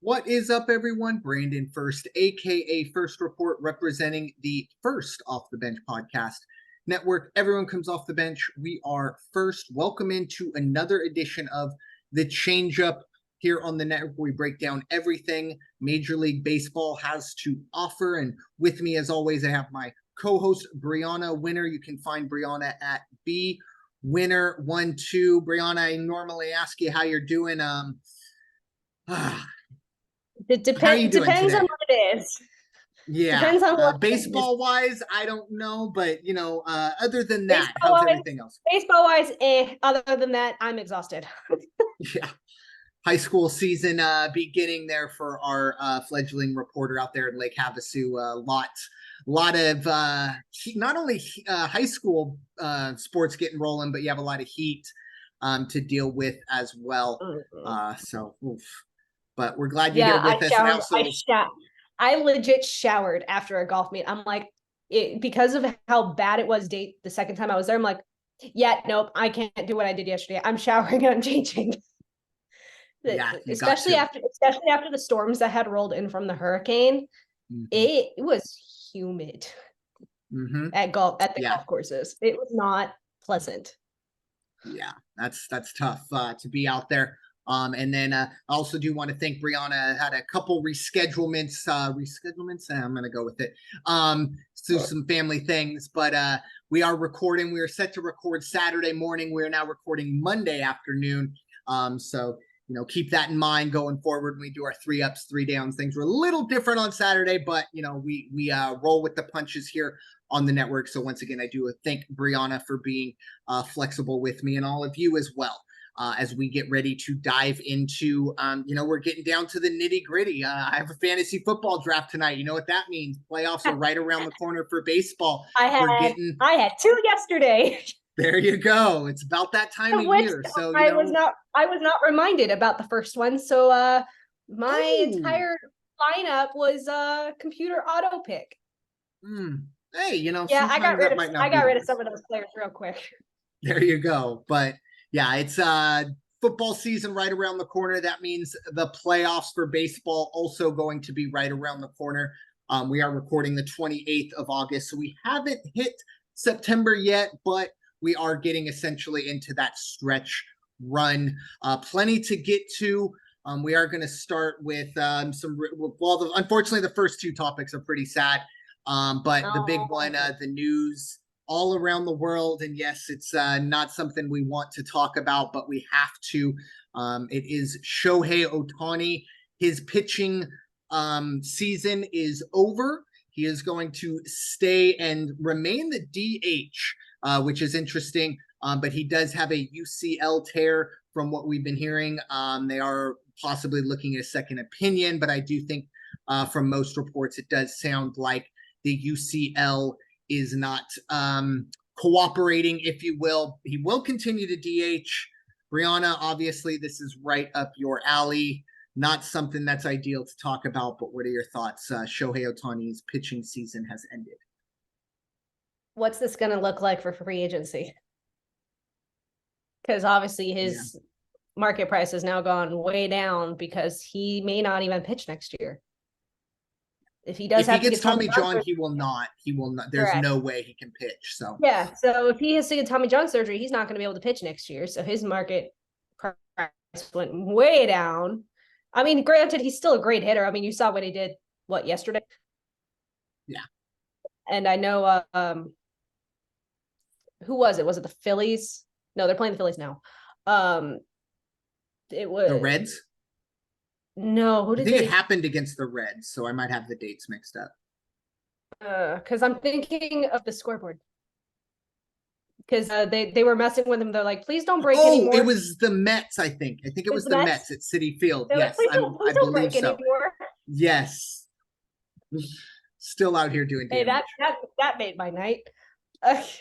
What is up, everyone? Brandon Ferst, aka First Report, representing the First Off the Bench podcast network. Everyone comes off the bench. We are First. Welcome into another edition of the Changeup here on the network. We break down everything Major League Baseball has to offer. And with me, as always, I have my co-host Bryanna Winner. You can find Bryanna at bwinner12. Bryanna, I normally ask you how you're doing. It How are you doing depends today? on what it is. Yeah, Depends on what baseball wise, I don't know, but other than that, baseball how's wise. everything else? Baseball wise, Other than that, I'm exhausted. Yeah, high school season beginning there for our fledgling reporter out there in Lake Havasu. Lot of not only high school sports getting rolling, but you have a lot of heat to deal with as well. So, oof. But we're glad you're here with us now. So I legit showered after a golf meet. I'm like, because of how bad it was the second time I was there, I'm like, yeah, nope, I can't do what I did yesterday. I'm showering and I'm changing. Yeah, especially after the storms that had rolled in from the hurricane. Mm-hmm. It was humid at the golf courses. It was not pleasant. Yeah, that's tough to be out there. And then I also do want to thank Bryanna. Had a couple reschedulements. I'm going to go with it. So some family things, but we are recording. We are set to record Saturday morning. We are now recording Monday afternoon. So keep that in mind going forward when we do our 3 ups, 3 downs. Things were a little different on Saturday, but we roll with the punches here on the network. So once again, I do thank Bryanna for being flexible with me and all of you as well. As we get ready to dive into, we're getting down to the nitty gritty. I have a fantasy football draft tonight. You know what that means? Playoffs are right around the corner for baseball. I had 2 yesterday. There you go. It's about that time of year. So I was not reminded about the first one. So my entire lineup was computer auto pick. Hey, yeah, I got rid of some of those players real quick. There you go. But yeah, it's football season right around the corner. That means the playoffs for baseball also going to be right around the corner. We are recording the 28th of August, so we haven't hit September yet, but we are getting essentially into that stretch run. Plenty to get to. We are going to start with unfortunately, the first 2 topics are pretty sad. But the big one, the news all around the world, and yes, it's not something we want to talk about, but we have to. It is Shohei Ohtani. His pitching season is over. He is going to stay and remain the DH, which is interesting, but he does have a UCL tear from what we've been hearing. They are possibly looking at a second opinion, but I do think from most reports, it does sound like the UCL is not cooperating, if you will. He will continue to DH. Bryanna, obviously, this is right up your alley. Not something that's ideal to talk about, but what are your thoughts? Shohei Ohtani's pitching season has ended. What's this going to look like for free agency? Because obviously his market price has now gone way down because he may not even pitch next year. If he gets Tommy John, he will not. There's no way he can pitch. So yeah. So if he has to get Tommy John surgery, he's not going to be able to pitch next year. So his market price went way down. I mean, granted, he's still a great hitter. I mean, you saw what he did yesterday. Yeah. And I know who was it? Was it the Phillies? No, they're playing the Phillies now. It was the Reds. No, I think it happened against the Reds, so I might have the dates mixed up. Because I'm thinking of the scoreboard. Because they were messing with him. They're like, please don't break anymore. It was the Mets, I think. I think it was the Mets at Citi Field. Yes, like, please don't break so. Anymore. Yes. Still out here doing damage. Hey, that made my night. Because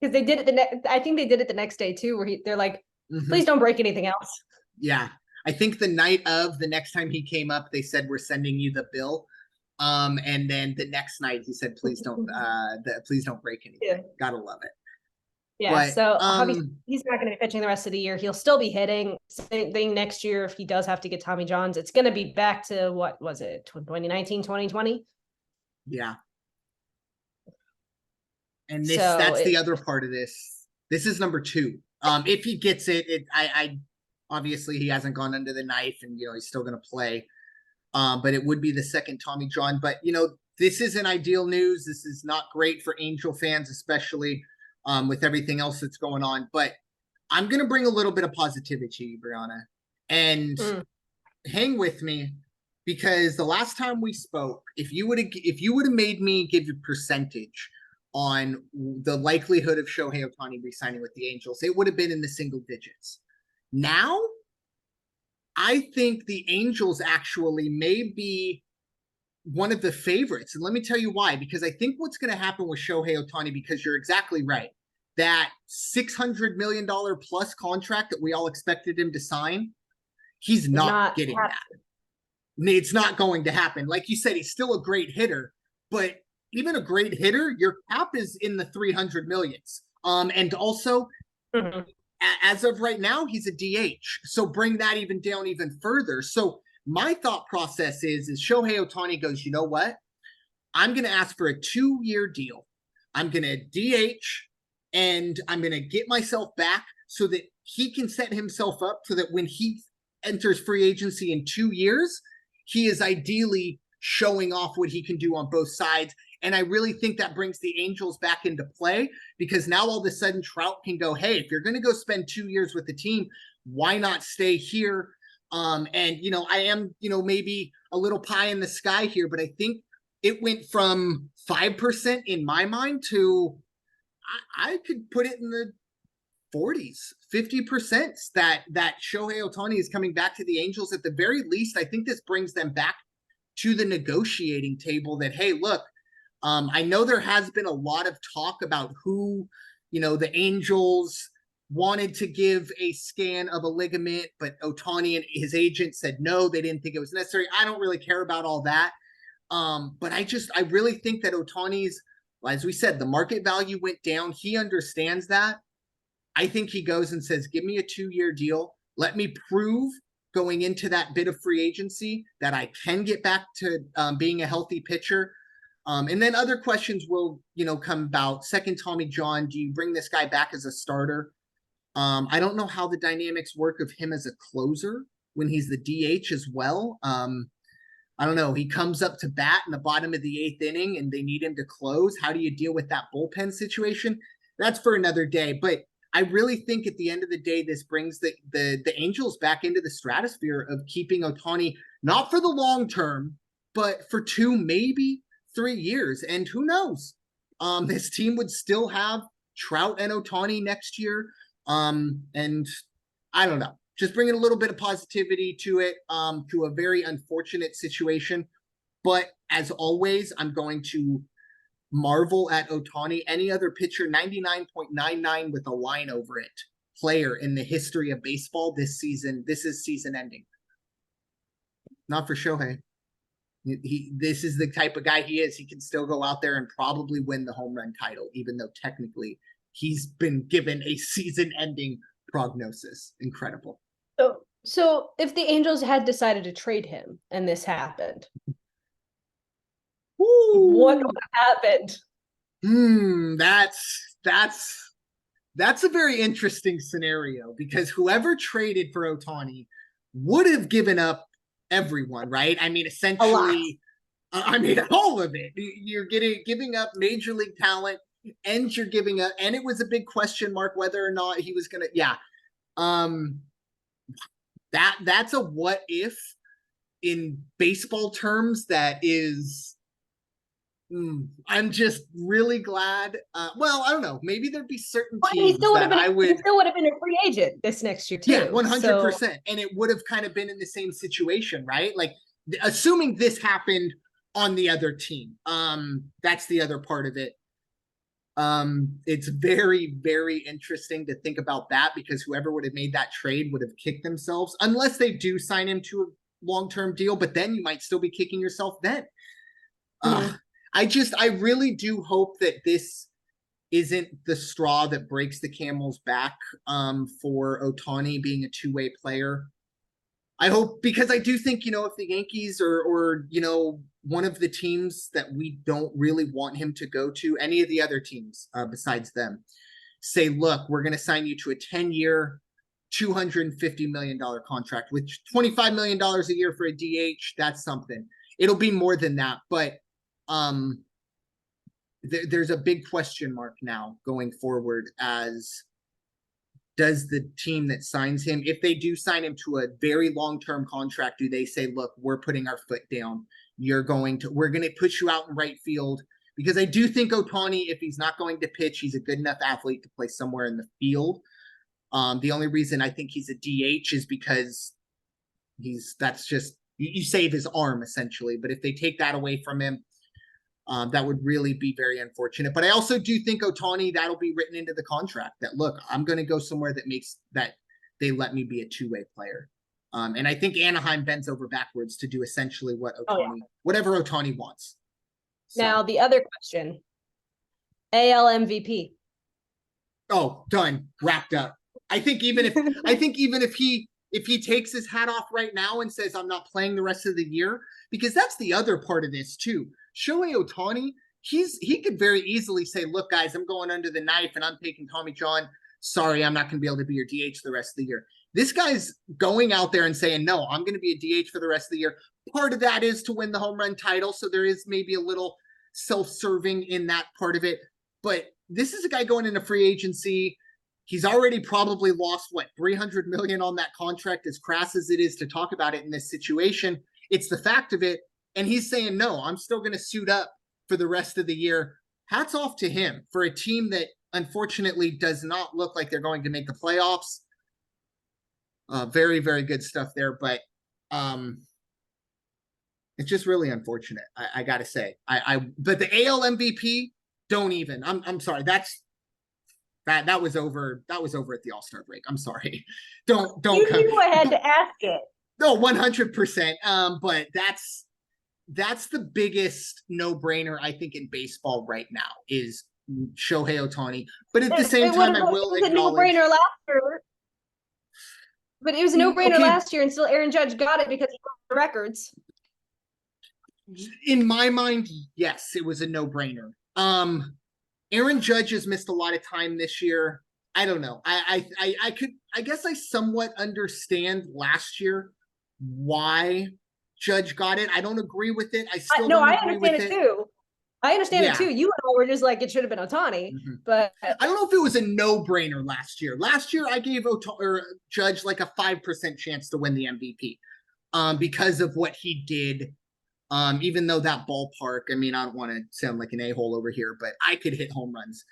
they did it I think they did it the next day too, where they're like, please don't break anything else. Yeah. I think the night of the next time he came up, they said, we're sending you the bill. And then the next night he said, please don't break anything. Yeah. Gotta love it. Yeah, But so obviously he's not going to be pitching the rest of the year. He'll still be hitting. Same thing next year if he does have to get Tommy Johns. It's going to be back to what was it, 2019, 2020? yeah. And So that's the other part of this. This is number 2. If he gets it, I obviously he hasn't gone under the knife, and he's still gonna play. But it would be the second Tommy John. But this isn't ideal news. This is not great for Angel fans, especially with everything else that's going on. But I'm gonna bring a little bit of positivity, Bryanna, and hang with me, because the last time we spoke, if you would have made me give you percentage on the likelihood of Shohei Ohtani re-signing with the Angels, it would have been in the single digits. Now, I think the Angels actually may be one of the favorites. And let me tell you why. Because I think what's going to happen with Shohei Ohtani, because you're exactly right, that $600 million plus contract that we all expected him to sign, he's not getting that. It's not going to happen. Like you said, he's still a great hitter, but even a great hitter, your cap is in the 300 millions. And also, as of right now, he's a DH. So bring that even down even further. So my thought process is Shohei Ohtani goes, you know what? I'm going to ask for a 2-year deal. I'm going to DH, and I'm going to get myself back so that he can set himself up so that when he enters free agency in 2 years, he is ideally showing off what he can do on both sides. And I really think that brings the Angels back into play, because now all of a sudden Trout can go, hey, if you're going to go spend 2 years with the team, why not stay here? And, I am, maybe a little pie in the sky here, but I think it went from 5% in my mind to, I could put it in the 40s, 50% that Shohei Ohtani is coming back to the Angels. At the very least, I think this brings them back to the negotiating table that, hey, look, I know there has been a lot of talk about who, the Angels wanted to give a scan of a ligament, but Ohtani and his agent said no, they didn't think it was necessary. I don't really care about all that. But I really think that Ohtani's, as we said, the market value went down. He understands that. I think he goes and says, give me a 2-year deal. Let me prove going into that bit of free agency that I can get back to being a healthy pitcher. And then other questions will, come about. Second Tommy John, do you bring this guy back as a starter? I don't know how the dynamics work of him as a closer when he's the DH as well. I don't know. He comes up to bat in the bottom of the 8th inning and they need him to close. How do you deal with that bullpen situation? That's for another day. But I really think at the end of the day, this brings the Angels back into the stratosphere of keeping Ohtani, not for the long term, but for 2, maybe 3 years. And who knows? This team would still have Trout and Ohtani next year. And I don't know. Just bringing a little bit of positivity to it, to a very unfortunate situation. But as always, I'm going to marvel at Ohtani. Any other pitcher, 99.99 with a line over it, player in the history of baseball this season. This is season ending. Not for Shohei. This is the type of guy he is. He can still go out there and probably win the home run title, even though technically he's been given a season ending prognosis. Incredible. So if the Angels had decided to trade him and this happened, what would have happened? That's a very interesting scenario, because whoever traded for Ohtani would have given up everyone, right? I mean, essentially, all of it. You're giving up major league talent, and you're giving up, and it was a big question mark whether or not he was gonna. Yeah, that's a what if in baseball terms. That is. I'm just really glad. Well, I don't know. Maybe there'd be certain teams that I would. He still would have been a free agent this next year too. Yeah, 100%. And it would have kind of been in the same situation, right? Like, assuming this happened on the other team. That's the other part of it. It's very, very interesting to think about that, because whoever would have made that trade would have kicked themselves, unless they do sign him to a long-term deal. But then you might still be kicking yourself then. I really do hope that this isn't the straw that breaks the camel's back for Ohtani being a two-way player. I hope, because I do think, if the Yankees or one of the teams that we don't really want him to go to, any of the other teams besides them, say, look, we're going to sign you to a 10-year, $250 million contract with $25 million a year for a DH. That's something. It'll be more than that, but there's a big question mark now going forward as does the team that signs him, if they do sign him to a very long-term contract, do they say, look, we're putting our foot down. We're going to put you out in right field. Because I do think Ohtani, if he's not going to pitch, he's a good enough athlete to play somewhere in the field. The only reason I think he's a DH is because that's just, you save his arm essentially. But if they take that away from him, that would really be very unfortunate. But I also do think Ohtani, that'll be written into the contract that, look, I'm going to go somewhere that they let me be a two-way player. And I think Anaheim bends over backwards to do essentially whatever Ohtani wants. So. Now, the other question, AL MVP. Oh, done, wrapped up. I think even if he takes his hat off right now and says, I'm not playing the rest of the year, because that's the other part of this too. Shohei Ohtani, he could very easily say, look, guys, I'm going under the knife and I'm taking Tommy John. Sorry, I'm not going to be able to be your DH the rest of the year. This guy's going out there and saying, no, I'm going to be a DH for the rest of the year. Part of that is to win the home run title. So there is maybe a little self-serving in that part of it. But this is a guy going into free agency. He's already probably lost, $300 million on that contract, as crass as it is to talk about it in this situation. It's the fact of it. And he's saying, no, I'm still going to suit up for the rest of the year. Hats off to him for a team that unfortunately does not look like they're going to make the playoffs. Very, very good stuff there. But it's just really unfortunate. I got to say, but the AL MVP, don't even, I'm sorry. That was over. That was over at the All-Star break. I'm sorry. Don't you knew I had to ask it. No, 100%. But that's the biggest no-brainer, I think, in baseball right now is Shohei Ohtani. But at the same time, I will acknowledge... It was a no-brainer last year. But it was a no-brainer last year, and still Aaron Judge got it because he broke the records. In my mind, yes, it was a no-brainer. Aaron Judge has missed a lot of time this year. I don't know. I guess I somewhat understand last year why Judge got it. I don't agree with it. I still don't agree with it. Too. I understand it too. You and I were just like, it should have been Ohtani, but I don't know if it was a no-brainer last year. Last year, I gave Judge like a 5% chance to win the MVP because of what he did. Even though that ballpark, I mean, I don't want to sound like an a-hole over here, but I could hit home runs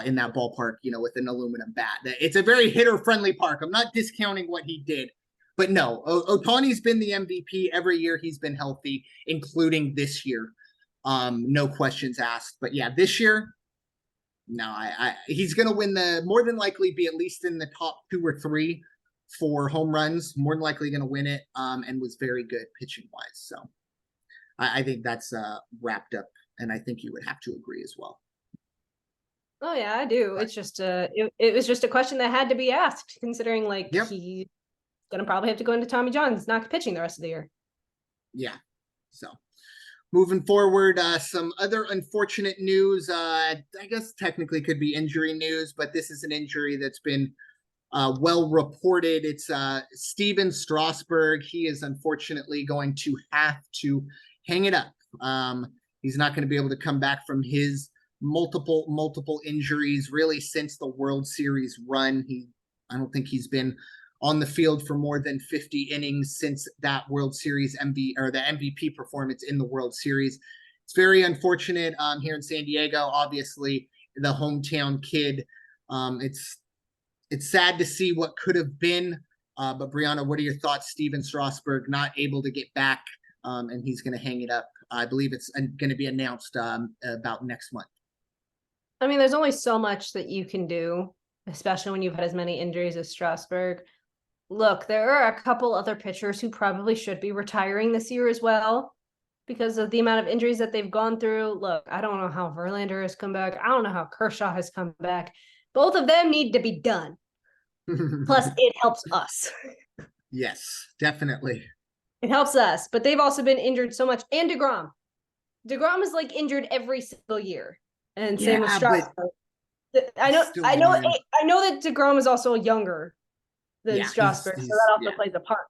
in that ballpark, with an aluminum bat. It's a very hitter-friendly park. I'm not discounting what he did. But no, Ohtani's been the MVP every year he's been healthy, including this year. No questions asked. But yeah, this year, no, he's going to win more than likely be at least in the top 2 or 3 for home runs. More than likely going to win it and was very good pitching-wise. So I think that's wrapped up, and I think you would have to agree as well. Oh, yeah, I do. Right. It's just it was just a question that had to be asked, considering he's going to probably have to go into Tommy John's not pitching the rest of the year. Yeah. So moving forward, some other unfortunate news. I guess technically could be injury news, but this is an injury that's been well reported. It's Steven Strasburg. He is unfortunately going to have to hang it up. He's not going to be able to come back from his multiple injuries really since the World Series run. I don't think he's been on the field for more than 50 innings since that World Series the MVP performance in the World Series. It's very unfortunate here in San Diego, obviously the hometown kid. It's sad to see what could have been, but Bryanna, what are your thoughts? Steven Strasburg not able to get back, and he's going to hang it up. I believe it's going to be announced about next month. I mean, there's only so much that you can do, especially when you've had as many injuries as Strasburg. Look, there are a couple other pitchers who probably should be retiring this year as well. because of the amount of injuries that they've gone through. Look, I don't know how Verlander has come back. I don't know how Kershaw has come back. Both of them need to be done. Plus, it helps us. Yes, definitely. It helps us, but they've also been injured so much. And DeGrom. DeGrom is like injured every single year. And same with Strasburg. I know that DeGrom is also younger than Strasburg, so that also plays a part.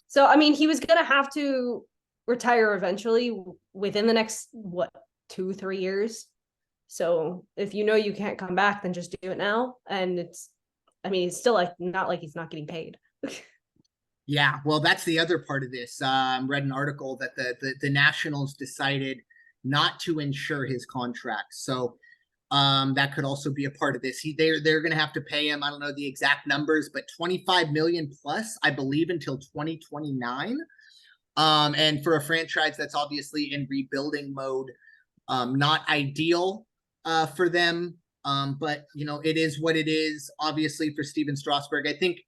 So I mean, he was gonna have to retire eventually within the next 2-3 years. So if you know you can't come back, then just do it now. And it's still like not like he's not getting paid. Yeah, well, that's the other part of this. Read an article that the Nationals decided not to insure his contract, so that could also be a part of this. They're going to have to pay him. I don't know the exact numbers, but 25 million plus, I believe, until 2029. And for a franchise that's obviously in rebuilding mode, not ideal for them. But it is what it is. Obviously, for Steven Strasburg, I think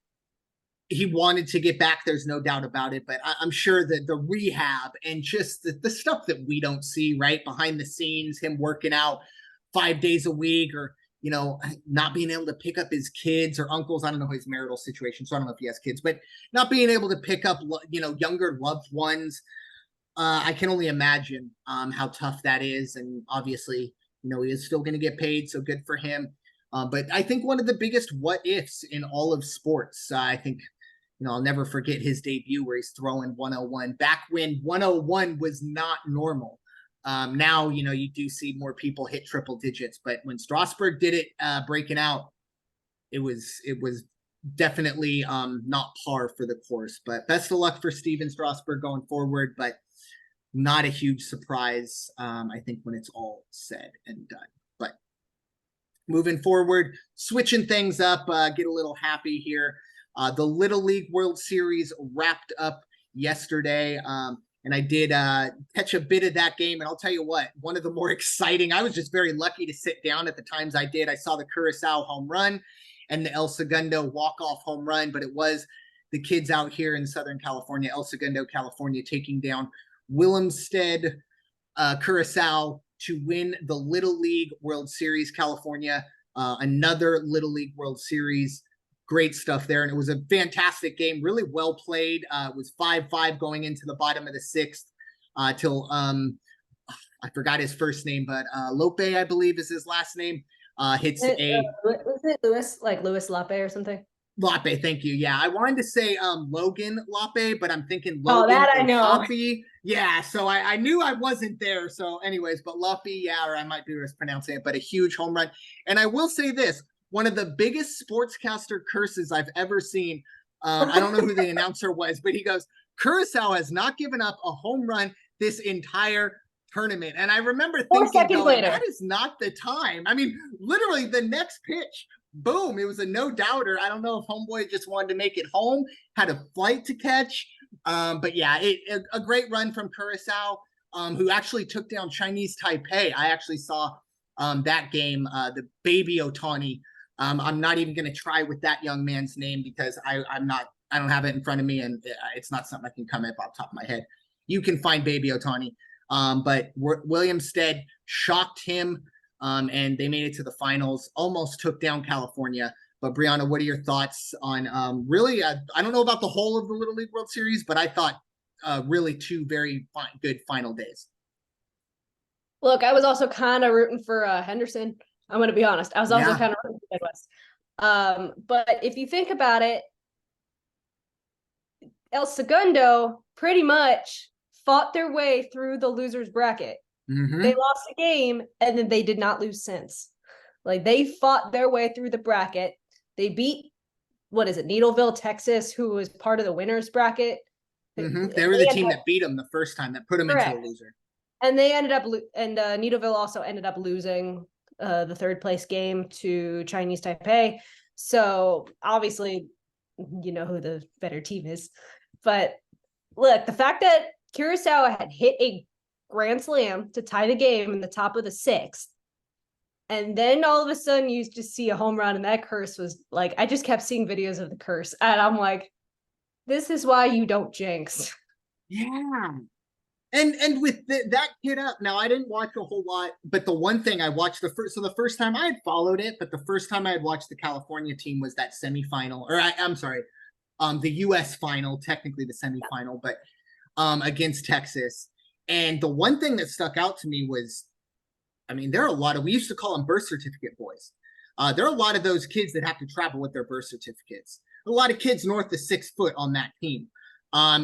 he wanted to get back. There's no doubt about it. But I'm sure that the rehab and just the stuff that we don't see right behind the scenes, him working out 5 days a week, or not being able to pick up his kids or uncles. I don't know his marital situation, so I don't know if he has kids, but not being able to pick up younger loved ones. I can only imagine how tough that is. And obviously, he is still going to get paid, so good for him. But I think one of the biggest what ifs in all of sports, I think, I'll never forget his debut where he's throwing 101 back when 101 was not normal. Now, you do see more people hit triple digits, but when Strasburg did it, breaking out, it was definitely not par for the course. But best of luck for Steven Strasburg going forward, but not a huge surprise, I think, when it's all said and done. But moving forward, switching things up, get a little happy here. The Little League World Series wrapped up yesterday. And I did catch a bit of that game. And I'll tell you what, one of the more exciting, I was just very lucky to sit down at the times I did. I saw the Curacao home run and the El Segundo walk-off home run, but it was the kids out here in Southern California, El Segundo, California, taking down Willemstad, Curacao to win the Little League World Series. California, another Little League World Series. Great stuff there. And it was a fantastic game, really well played. It was 5-5 going into the bottom of the sixth till I forgot his first name, but Lope, I believe, is his last name. Hits was it Louis, like Louis Lope or something? Lope, thank you. Yeah, I wanted to say Logan Lope, but I'm thinking Logan. Oh, that I know. Lope. Yeah, so I knew I wasn't there. So anyways, but Lope, yeah, or I might be mispronouncing it, but a huge home run. And I will say this, one of the biggest sportscaster curses I've ever seen. I don't know who the announcer was, but he goes, Curacao has not given up a home run this entire tournament. And I remember thinking, that is not the time. I mean, literally the next pitch, boom, it was a no-doubter. I don't know if homeboy just wanted to make it home, had a flight to catch. But yeah, a great run from Curacao, who actually took down Chinese Taipei. I actually saw that game, the baby Ohtani. I'm not even going to try with that young man's name because I don't have it in front of me, and it's not something I can come up off the top of my head. You can find baby Ohtani. But Willemstad shocked him, and they made it to the finals, almost took down California. But Bryanna, what are your thoughts on really, I don't know about the whole of the Little League World Series, but I thought really two very good final days. Look, I was also kind of rooting for Henderson. I'm going to be honest. I was also kind of rooting for Midwest. But if you think about it, El Segundo pretty much fought their way through the losers bracket. Mm-hmm. They lost a game, and then they did not lose since. Like, they fought their way through the bracket. They beat, Needleville, Texas, who was part of the winners bracket. Mm-hmm. They were the team that beat them the first time, that put them into the loser. And they ended up, Needleville also ended up losing the third place game to Chinese Taipei. So obviously, you know who the better team is. But look, the fact that Curacao had hit a grand slam to tie the game in the top of the sixth, and then all of a sudden you just see a home run, and that curse was like, I just kept seeing videos of the curse, and I'm like, this is why you don't jinx. Yeah. And with that kid up, now I didn't watch a whole lot, but the one thing I watched the first time I had followed it, but the first time I had watched the California team was that semifinal, or I'm sorry, the US final, technically the semifinal, but against Texas. And the one thing that stuck out to me was, I mean, there are a lot of, we used to call them birth certificate boys. There are a lot of those kids that have to travel with their birth certificates. A lot of kids north of 6 foot on that team.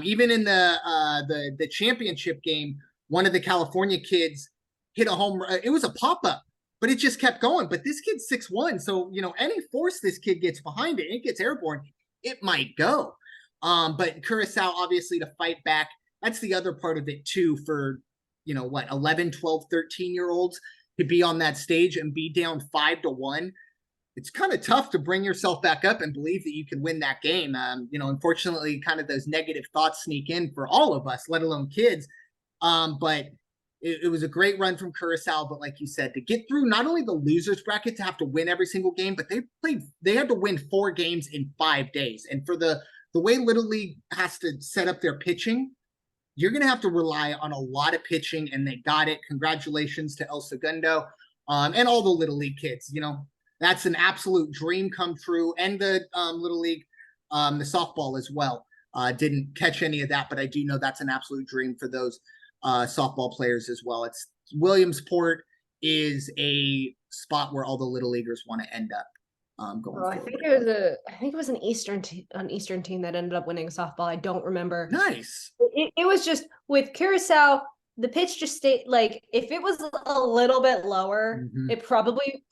Even in the championship game, one of the California kids hit a home run. It was a pop-up, but it just kept going. But this kid's 6'1", so any force this kid gets behind it, it gets airborne, it might go. But Curacao, obviously, to fight back, that's the other part of it too, for 11, 12, 13-year-olds to be on that stage and be down 5-1. It's kind of tough to bring yourself back up and believe that you can win that game. Unfortunately, kind of those negative thoughts sneak in for all of us, let alone kids. But it was a great run from Curacao. But like you said, to get through not only the losers bracket to have to win every single game, but they had to win 4 games in 5 days. And for the way Little League has to set up their pitching, you're going to have to rely on a lot of pitching, and they got it. Congratulations to El Segundo and all the Little League kids. That's an absolute dream come true. And the Little League, the softball as well. Didn't catch any of that, but I do know that's an absolute dream for those softball players as well. It's Williamsport is a spot where all the Little Leaguers want to end up. Going forward. I think it was an Eastern team that ended up winning softball. I don't remember. Nice. It was just with Curacao, the pitch just stayed, like, if it was a little bit lower, it probably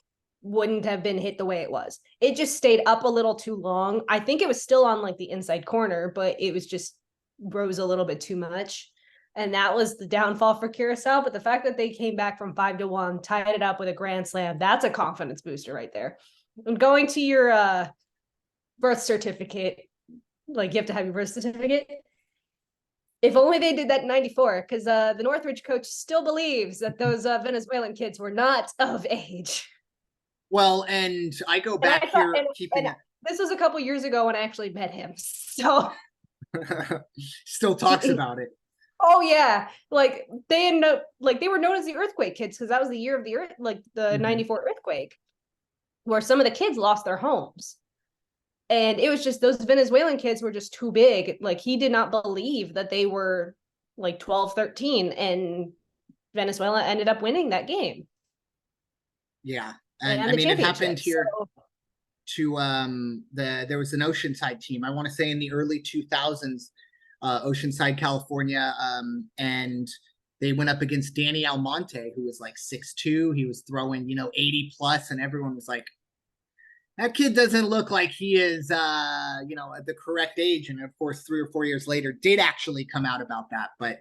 wouldn't have been hit the way it was. It just stayed up a little too long. I think it was still on like the inside corner, but it was just rose a little bit too much. And that was the downfall for Curacao. But the fact that they came back from 5-1, tied it up with a grand slam, that's a confidence booster right there. And going to your birth certificate, like you have to have your birth certificate. If only they did that in 94, because the Northridge coach still believes that those Venezuelan kids were not of age. Well, and I go back this was a couple years ago when I actually met him. So still talks about it. Oh yeah, like they were known as the earthquake kids because that was the year of the earth, like the 94 earthquake, where some of the kids lost their homes. And it was just those Venezuelan kids were just too big. Like he did not believe that they were like 12, 13, and Venezuela ended up winning that game. Yeah. And I mean, it happened here to there was an Oceanside team, I want to say in the early 2000s, Oceanside, California, and they went up against Danny Almonte, who was like 6'2". He was throwing 80 plus, and everyone was like, that kid doesn't look like he is at the correct age. And of course 3 or 4 years later did actually come out about that. But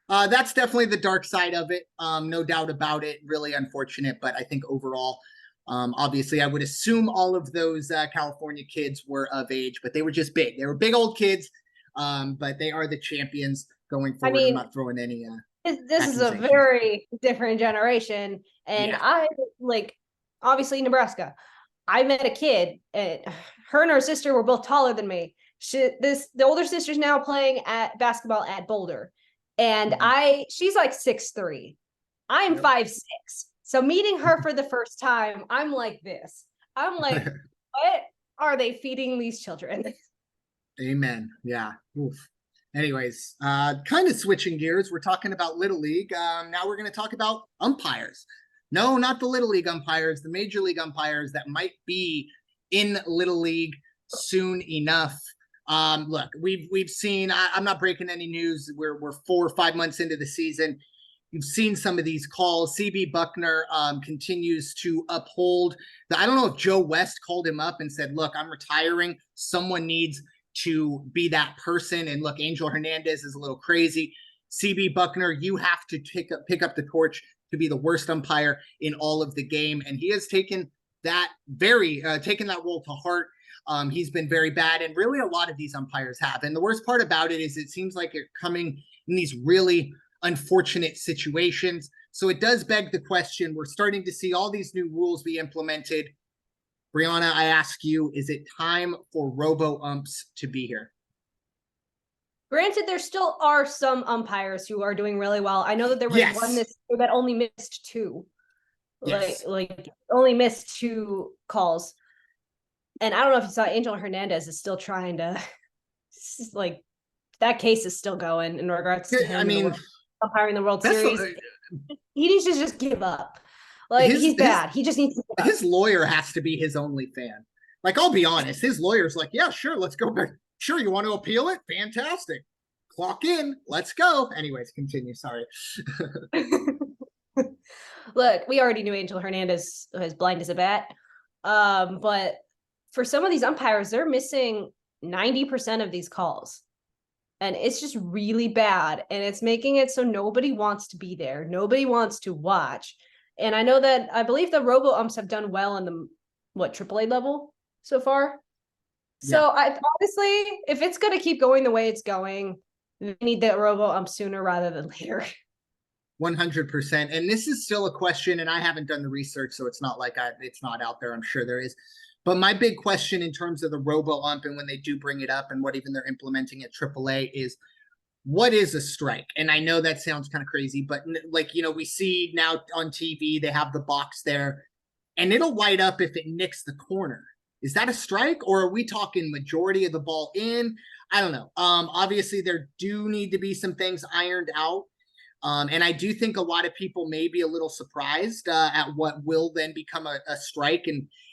that's definitely the dark side of it, no doubt about it. Really unfortunate, but I think overall, obviously I would assume all of those California kids were of age, but they were just big. They were big old kids, but they are the champions going forward. I'm not throwing any this is a very different generation, and yeah. I obviously Nebraska. I met a kid, and her and her sister were both taller than me. The older sister's now playing at basketball at Boulder, and she's like 6'3". I'm 5'6". So meeting her for the first time, I'm like this. I'm like, what are they feeding these children? Amen. Yeah. Oof. Anyways, kind of switching gears. We're talking about Little League. Now we're going to talk about umpires. No, not the Little League umpires, the Major League umpires that might be in Little League soon enough. Look, we've seen, I'm not breaking any news. We're 4 or 5 months into the season. You've seen some of these calls. CB Buckner continues to uphold. I don't know if Joe West called him up and said, look, I'm retiring. Someone needs to be that person. And look, Angel Hernandez is a little crazy. CB Buckner, you have to pick up the torch to be the worst umpire in all of the game. And he has taken that taken that role to heart. He's been very bad. And really a lot of these umpires have. And the worst part about it is it seems like you're coming in these really unfortunate situations. So it does beg the question. We're starting to see all these new rules be implemented. Bryanna, I ask you, is it time for Robo-umps to be here? Granted, there still are some umpires who are doing really well. I know that there was one this year that only missed 2. Like only missed 2 calls. And I don't know if you saw, Angel Hernandez is still trying to, like, that case is still going in regards to him umpiring the World Series. He needs to just give up. Like, he's bad. He just needs to give up. His lawyer has to be his only fan. Like, I'll be honest, his lawyer's like, yeah, sure, let's go back. Sure, you want to appeal it? Fantastic. Clock in. Let's go. Anyways, continue. Sorry. Look, we already knew Angel Hernandez was blind as a bat. But for some of these umpires, they're missing 90% of these calls. And it's just really bad. And it's making it so nobody wants to be there. Nobody wants to watch. And I know that, I believe the Robo-umps have done well in the, AAA level so far. So I honestly, if it's going to keep going the way it's going, we need the Robo-ump sooner rather than later. 100%. And this is still a question, and I haven't done the research, so it's not like it's not out there. I'm sure there is. But my big question in terms of the Robo-ump and when they do bring it up and what even they're implementing at AAA is, what is a strike? And I know that sounds kind of crazy, but like, we see now on TV, they have the box there and it'll light up if it nicks the corner. Is that a strike, or are we talking majority of the ball in? I don't know. Obviously there do need to be some things ironed out. And I do think a lot of people may be a little surprised at what will then become a strike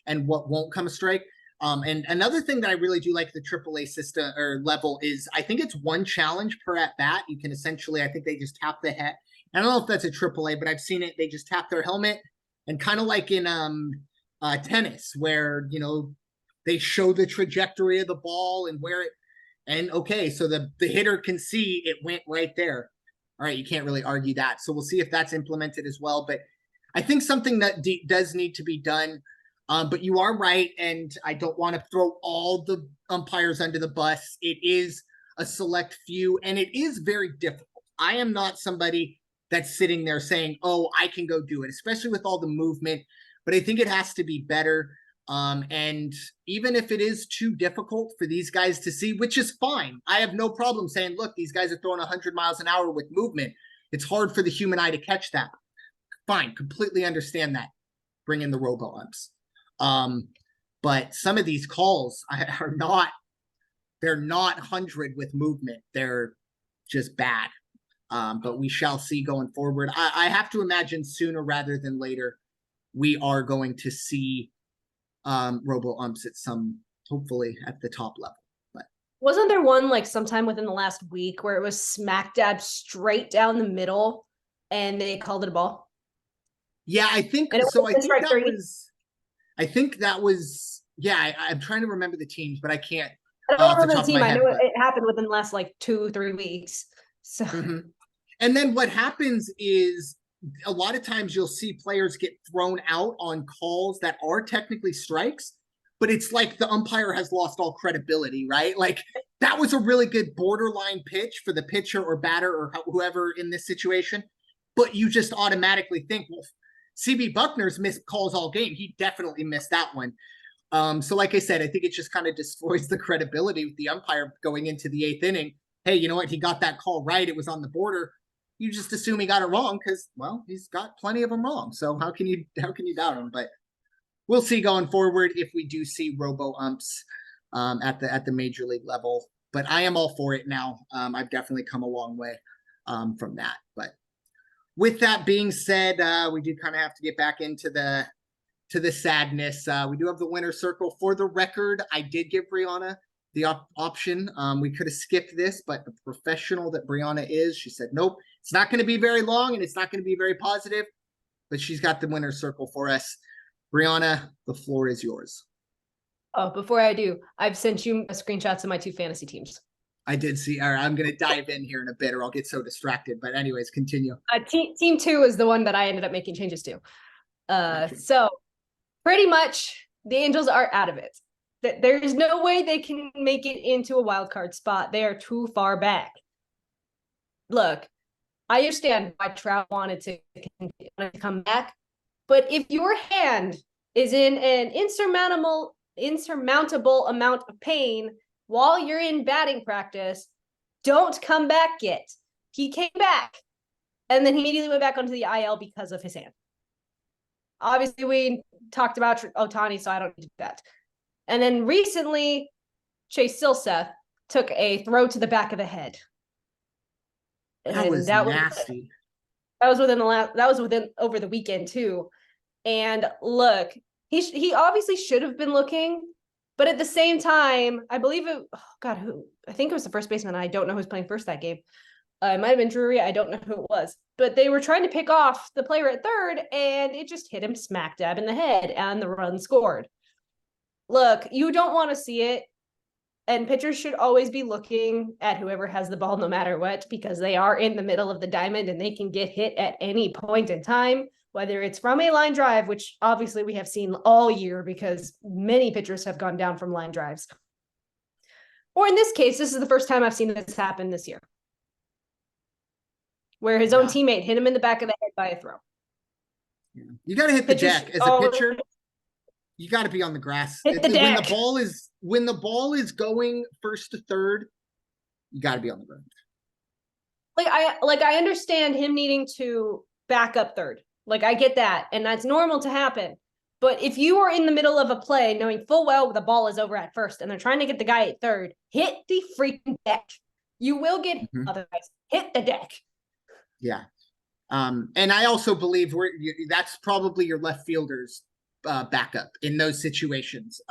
and what won't come a strike. And another thing that I really do like the AAA system or level is I think it's 1 challenge per at bat. You can essentially, I think they just tap the head. I don't know if that's a AAA, but I've seen it. They just tap their helmet, and kind of like in tennis where, they show the trajectory of the ball and where it, and okay, so the hitter can see it went right there. All right, you can't really argue that. So we'll see if that's implemented as well. But I think something that does need to be done. But you are right, and I don't want to throw all the umpires under the bus. It is a select few, and it is very difficult. I am not somebody that's sitting there saying, oh, I can go do it, especially with all the movement. But I think it has to be better. And even if it is too difficult for these guys to see, which is fine. I have no problem saying, look, these guys are throwing 100 miles an hour with movement. It's hard for the human eye to catch that. Fine, completely understand that. Bring in the Robo-umps. But some of these calls are not, they're not 100 with movement. They're just bad. But we shall see going forward. I have to imagine sooner rather than later, we are going to see Robo-umps at hopefully at the top level. But wasn't there one like sometime within the last week where it was smack dab straight down the middle and they called it a ball? Yeah, I think so. I think that was, I'm trying to remember the teams, but I can't. I don't remember the team. I know it happened within the last like 2-3 weeks. So, and then what happens is a lot of times you'll see players get thrown out on calls that are technically strikes, but it's like the umpire has lost all credibility, right? Like that was a really good borderline pitch for the pitcher or batter or whoever in this situation, but you just automatically think, well, CB Buckner's missed calls all game. He definitely missed that one. So like I said, I think it just kind of destroys the credibility with the umpire going into the 8th inning. Hey, you know what? He got that call right. It was on the border. You just assume he got it wrong because, well, he's got plenty of them wrong. So how can you doubt him? But we'll see going forward if we do see Robo-umps at the major league level. But I am all for it now. I've definitely come a long way from that. But with that being said, we do kind of have to get back into the sadness. We do have the winner's circle. For the record, I did give Bryanna the option. We could have skipped this, but the professional that Bryanna is, she said, nope, it's not going to be very long and it's not going to be very positive, but she's got the winner's circle for us. Bryanna, the floor is yours. Oh, before I do, I've sent you screenshots of my 2 fantasy teams. I did see. All right, I'm going to dive in here in a bit or I'll get so distracted. But anyways, continue. Team 2 is the one that I ended up making changes to. So pretty much the Angels are out of it. There is no way they can make it into a wild card spot. They are too far back. Look, I understand why Trout wanted to come back, but if your hand is in an insurmountable amount of pain while you're in batting practice, don't come back yet. He came back, and then he immediately went back onto the IL because of his hand. Obviously, we talked about Ohtani, so I don't need to do that. And then recently, Chase Silsa took a throw to the back of the head. That was nasty. That was within over the weekend too. And look, he obviously should have been looking, but at the same time, I believe it. Oh God, I think it was the first baseman. I don't know who's playing first that game. It might have been Drury. I don't know who it was, but they were trying to pick off the player at third, and it just hit him smack dab in the head, and the run scored. Look, you don't want to see it. And pitchers should always be looking at whoever has the ball no matter what, because they are in the middle of the diamond and they can get hit at any point in time, whether it's from a line drive, which obviously we have seen all year because many pitchers have gone down from line drives. Or in this case, this is the first time I've seen this happen this year, where his own teammate hit him in the back of the head by a throw. Yeah. You got to hit the deck as a pitcher. You got to be on the grass. Hit the deck. When the ball is going first to third, you got to be on the ground. I understand him needing to back up third. Like, I get that, and that's normal to happen. But if you are in the middle of a play, knowing full well the ball is over at first, and they're trying to get the guy at third, hit the freaking deck. You will get otherwise. Hit the deck. Yeah. And I also believe that's probably your left fielder's backup in those situations.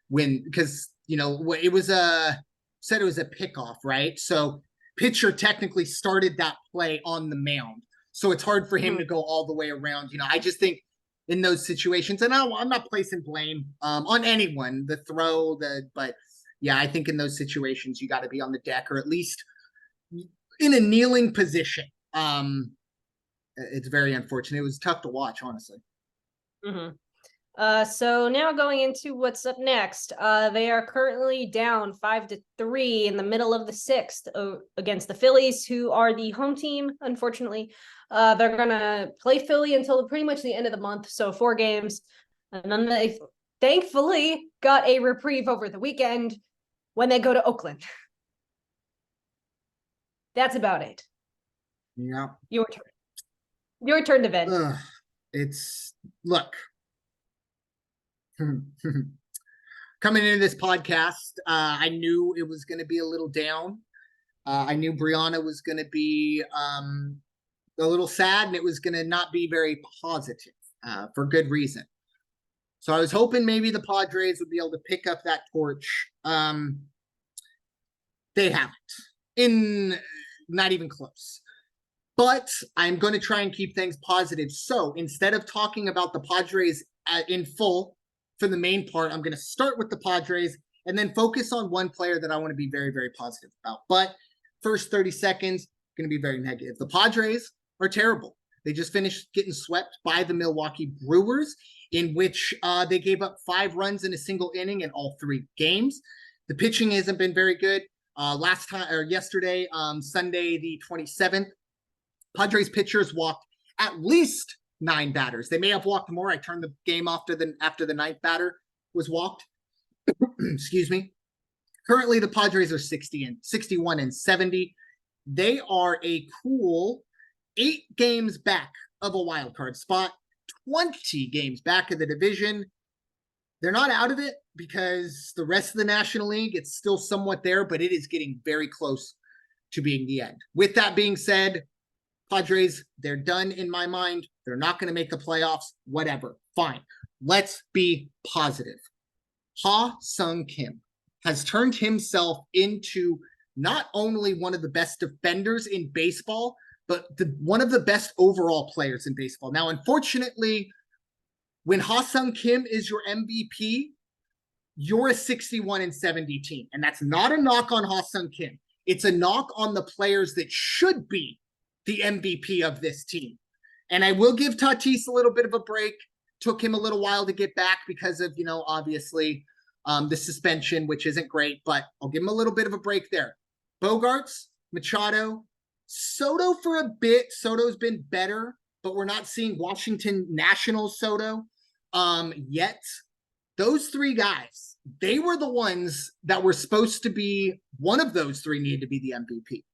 Because it was a pickoff, right? So pitcher technically started that play on the mound, so it's hard for him to go all the way around. I just think in those situations, and I'm not placing blame on anyone, the throw, but yeah, I think in those situations you got to be on the deck or at least in a kneeling position. It's very unfortunate. It was tough to watch, honestly. So now going into what's up next, they are currently down 5-3 in the middle of the sixth against the Phillies, who are the home team. Unfortunately, they're gonna play Philly until pretty much the end of the month, so 4 games, and then they thankfully got a reprieve over the weekend when they go to Oakland. That's about it. Yeah, your turn to vent. Look. Coming into this podcast, I knew it was going to be a little down. I knew Bryanna was going to be a little sad, and it was going to not be very positive for good reason. So I was hoping maybe the Padres would be able to pick up that torch. They haven't, not even close. But I'm going to try and keep things positive. So instead of talking about the Padres in full for the main part, I'm going to start with the Padres and then focus on one player that I want to be very, very positive about. But first 30 seconds, going to be very negative. The Padres are terrible. They just finished getting swept by the Milwaukee Brewers, in which they gave up 5 runs in a single inning in all 3 games. The pitching hasn't been very good. Yesterday, Sunday the 27th, Padres pitchers walked at least 9 batters. They may have walked more. I turned the game off after the 9th batter was walked. Excuse me. Currently, the Padres are 61-70. They are a cool 8 games back of a wild card spot, 20 games back of the division. They're not out of it because the rest of the National League, it's still somewhat there, but it is getting very close to being the end. With that being said, Padres, they're done in my mind. They're not going to make the playoffs. Whatever. Fine. Let's be positive. Ha-Sung Kim has turned himself into not only one of the best defenders in baseball, but one of the best overall players in baseball. Now, unfortunately, when Ha-Sung Kim is your MVP, you're a 61-70 team. And that's not a knock on Ha-Sung Kim. It's a knock on the players that should be the MVP of this team. And I will give Tatis a little bit of a break. Took him a little while to get back because of, obviously the suspension, which isn't great, but I'll give him a little bit of a break there. Bogarts, Machado, Soto for a bit. Soto's been better, but we're not seeing Washington Nationals Soto yet. Those 3 guys, they were the ones that were supposed to be, one of those three needed to be the MVP.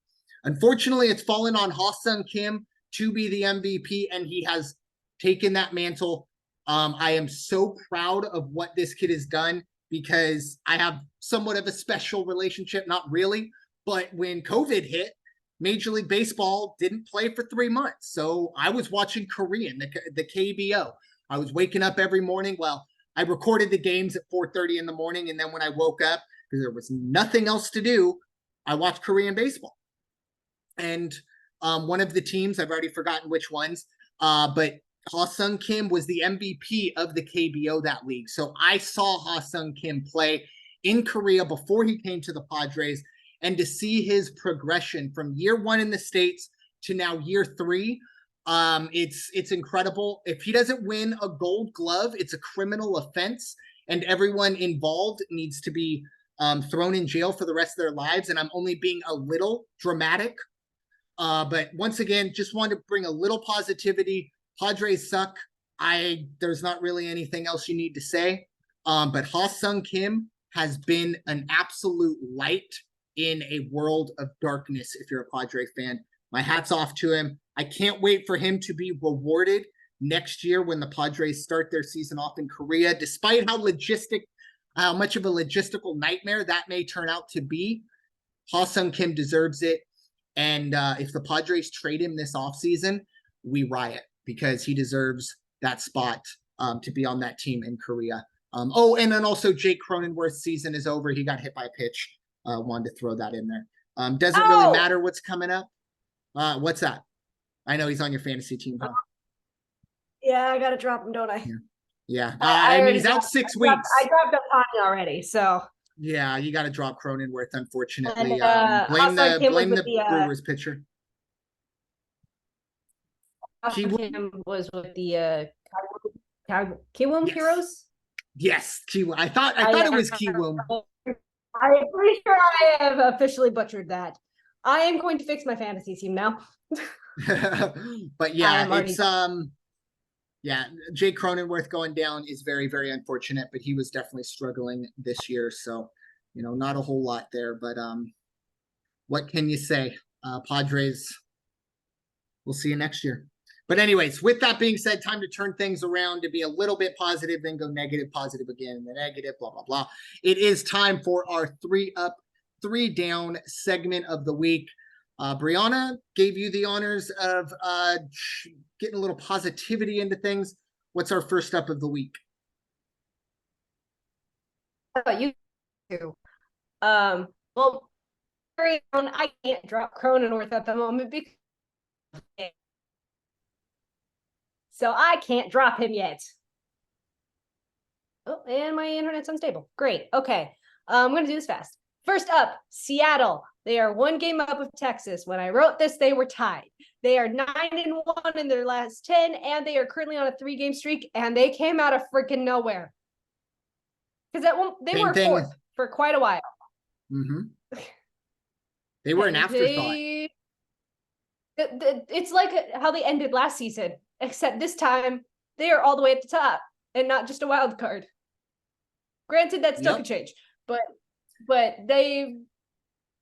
Unfortunately, it's fallen on Ha-Seong Kim to be the MVP, and he has taken that mantle. I am so proud of what this kid has done because I have somewhat of a special relationship, not really, but when COVID hit, Major League Baseball didn't play for 3 months. So I was watching Korean, the KBO. I was waking up every morning. Well, I recorded the games at 4:30 in the morning, and then when I woke up, because there was nothing else to do, I watched Korean baseball. And one of the teams, I've already forgotten which ones, but Ha-Seong Kim was the MVP of the KBO that league. So I saw Ha-Seong Kim play in Korea before he came to the Padres, and to see his progression from year one in the States to now year 3, it's incredible. If he doesn't win a Gold Glove, it's a criminal offense, and everyone involved needs to be thrown in jail for the rest of their lives. And I'm only being a little dramatic. But once again, just wanted to bring a little positivity. Padres suck. There's not really anything else you need to say. But Ha-Seong Kim has been an absolute light in a world of darkness. If you're a Padre fan, my hat's off to him. I can't wait for him to be rewarded next year when the Padres start their season off in Korea, despite how much of a logistical nightmare that may turn out to be. Ha-Seong Kim deserves it. And if the Padres trade him this offseason, we riot because he deserves that spot to be on that team in Korea. And then also Jake Cronenworth's season is over. He got hit by a pitch. Wanted to throw that in there. Doesn't really matter what's coming up. What's that? I know he's on your fantasy team, huh? Yeah, I got to drop him, don't I? Yeah. I mean, he's out 6 weeks. I dropped Ohtani already, so. Yeah, you got to drop Cronenworth, unfortunately. And, blame the Brewers pitcher. Kim was with the Kiwoom Yes. Heroes. Yes, Kiwoom. I thought it was Kiwoom. I'm pretty sure I have officially butchered that. I am going to fix my fantasy team now. But yeah, it's Jake Cronenworth going down is very, very unfortunate, but he was definitely struggling this year. So, not a whole lot there, but what can you say? Padres, we'll see you next year. But anyways, with that being said, time to turn things around to be a little bit positive, then go negative, positive again, and then negative, blah, blah, blah. It is time for our 3 up, 3 down segment of the week. Bryanna gave you the honors of getting a little positivity into things. What's our first up of the week? How about you two? Well, I can't drop Cronenworth at the moment because so I can't drop him yet. Oh, and my internet's unstable. Great. Okay. I'm going to do this fast. First up, Seattle. They are 1 game up of Texas. When I wrote this, they were tied. They are 9-1 in their last 10, and they are currently on a 3-game streak, and they came out of freaking nowhere. Because they were 4th for quite a while. Mm-hmm. They were an afterthought. It's like how they ended last season, except this time they are all the way at the top and not just a wild card. Granted, that still could change, but they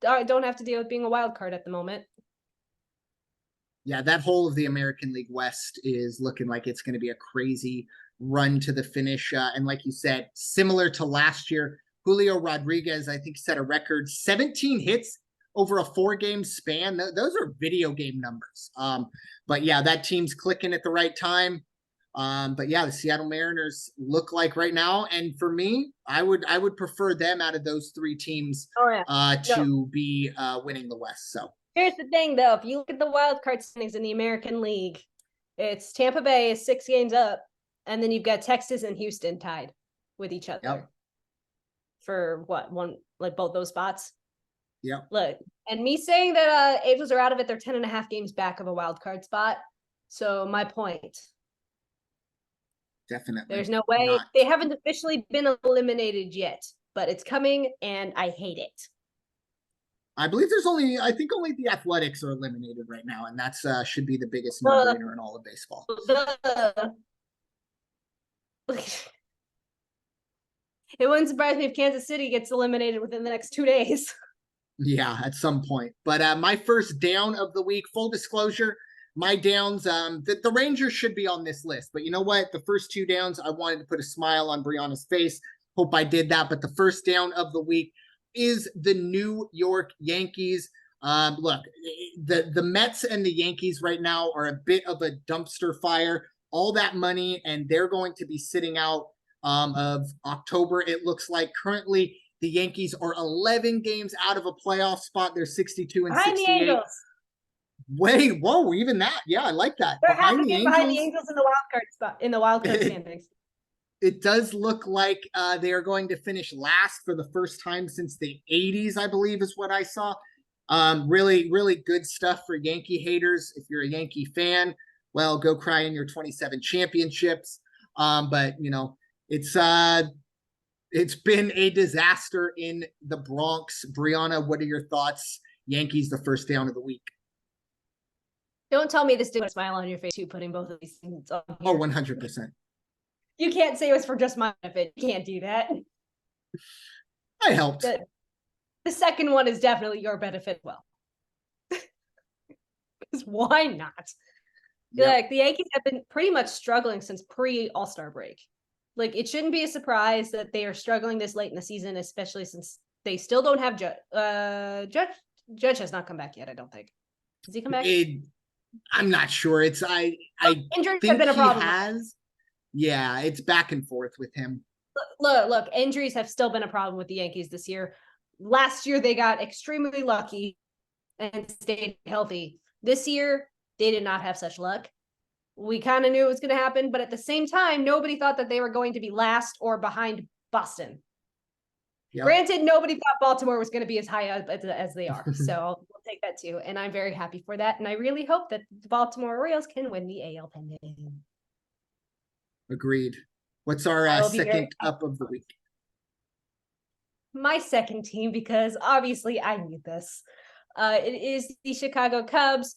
don't have to deal with being a wild card at the moment. Yeah, that whole of the American League West is looking like it's going to be a crazy run to the finish. And like you said, similar to last year, Julio Rodriguez, I think, set a record 17 hits over a 4-game span. Those are video game numbers. But yeah, that team's clicking at the right time. But yeah, the Seattle Mariners look like right now, and for me, I would prefer them out of those 3 teams to be winning the West. So here's the thing, though: if you look at the wild card standings in the American League, it's Tampa Bay is 6 games up, and then you've got Texas and Houston tied with each other for both those spots. Yeah. Look, and me saying that Angels are out of it, they're 10.5 games back of a wild card spot. So my point. Definitely. There's no way. They haven't officially been eliminated yet, but it's coming, and I hate it. I believe only the Athletics are eliminated right now, and that's should be the biggest no-brainer in all of baseball. It wouldn't surprise me if Kansas City gets eliminated within the next 2 days. Yeah, at some point. But my first down of the week, full disclosure, my downs, the Rangers should be on this list. But you know what? The first 2 downs, I wanted to put a smile on Bryanna's face. Hope I did that. But the first down of the week is the New York Yankees. Look, the Mets and the Yankees right now are a bit of a dumpster fire. All that money, and they're going to be sitting out of October. It looks like currently the Yankees are 11 games out of a playoff spot. They're 62 and Behind 68. the Angels. Wait, whoa, even that. Yeah, I like that. They're half a game behind the Angels in the wild card spot, in the wild card standings. It does look like they are going to finish last for the first time since the 80s, I believe is what I saw. Really, really good stuff for Yankee haters. If you're a Yankee fan, well, go cry in your 27 championships. But you know, it's been a disaster in the Bronx. Bryanna, what are your thoughts? Yankees, the first down of the week. Don't tell me this didn't put a smile on your face too, putting both of these things on here. Oh, 100%. You can't say it was for just my benefit. You can't do that. I helped. The second one is definitely your benefit as well. Because why not? Yep. Like, the Yankees have been pretty much struggling since pre-All-Star break. Like, it shouldn't be a surprise that they are struggling this late in the season, especially since they still don't have Judge. Judge has not come back yet, I don't think. Does he come back? I'm not sure. Injuries have been a problem. Has. Yeah, it's back and forth with him. Look, injuries have still been a problem with the Yankees this year. Last year, they got extremely lucky and stayed healthy. This year, they did not have such luck. We kind of knew it was going to happen, but at the same time, nobody thought that they were going to be last or behind Boston. Yep. Granted, nobody thought Baltimore was going to be as high up as they are. So we'll take that too. And I'm very happy for that. And I really hope that the Baltimore Orioles can win the AL pennant. Agreed. What's our second up of the week? My second team, because obviously I need this. It is the Chicago Cubs.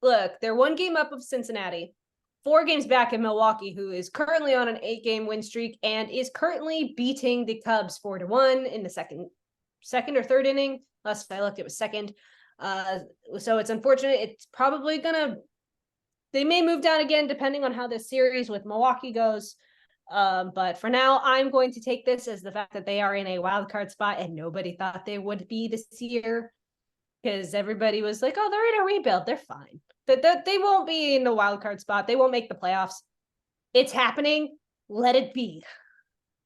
Look, they're 1 game up of Cincinnati, 4 games back in Milwaukee, who is currently on an 8-game win streak and is currently beating the Cubs 4-1 in the second or third inning. Last I looked, it was second. So it's unfortunate. It's probably they may move down again depending on how this series with Milwaukee goes. But for now, I'm going to take this as the fact that they are in a wild card spot and nobody thought they would be this year, because everybody was like, oh, they're in a rebuild. They're fine. They won't be in the wild card spot. They won't make the playoffs. It's happening. Let it be.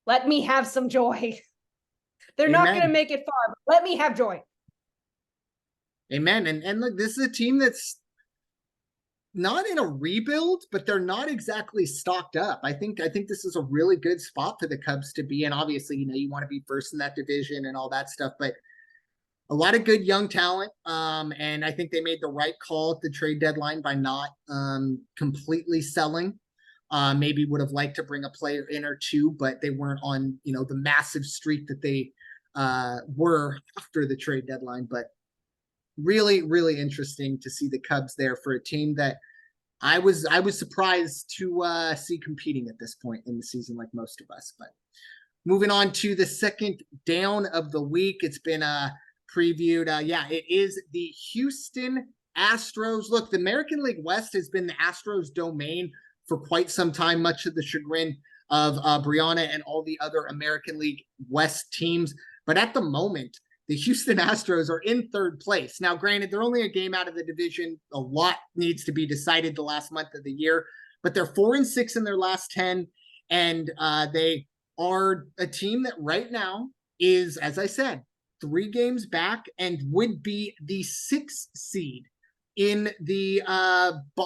Let me have some joy. They're Amen. Not going to make it far, but let me have joy. Amen. And look, this is a team that's not in a rebuild, but they're not exactly stocked up. I think this is a really good spot for the Cubs to be in. Obviously, you want to be first in that division and all that stuff, but a lot of good young talent. And I think they made the right call at the trade deadline by not completely selling. Maybe would have liked to bring a player in or two, but they weren't on, the massive streak that they were after the trade deadline. But really, really interesting to see the Cubs there for a team that I was surprised to see competing at this point in the season, like most of us. But moving on to the second down of the week, it's been previewed. It is the Houston Astros. Look, the American League West has been the Astros domain for quite some time, much to the chagrin of Bryanna and all the other American League West teams. But at the moment, the Houston Astros are in third place. Now, granted, they're only a game out of the division. A lot needs to be decided the last month of the year, but they're 4-6 in their last 10. And they are a team that right now is, as I said, 3 games back and would be the 6th seed in the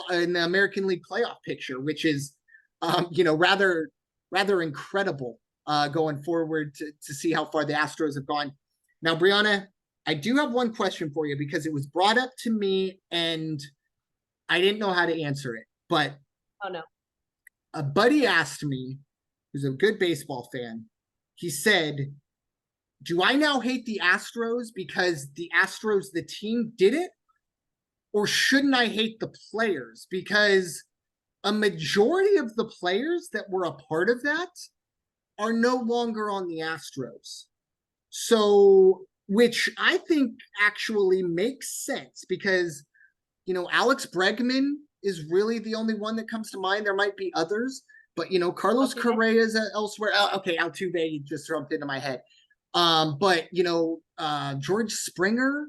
American League playoff picture, which is, rather incredible going forward to see how far the Astros have gone. Now, Bryanna, I do have one question for you because it was brought up to me and I didn't know how to answer it. But oh no, a buddy asked me, who's a good baseball fan, he said, do I now hate the Astros because the Astros, the team, did it? Or shouldn't I hate the players? Because a majority of the players that were a part of that are no longer on the Astros. So, which I think actually makes sense because, Alex Bregman is really the only one that comes to mind. There might be others, but, Carlos Correa is elsewhere. Okay, Altuve just jumped into my head. But, George Springer,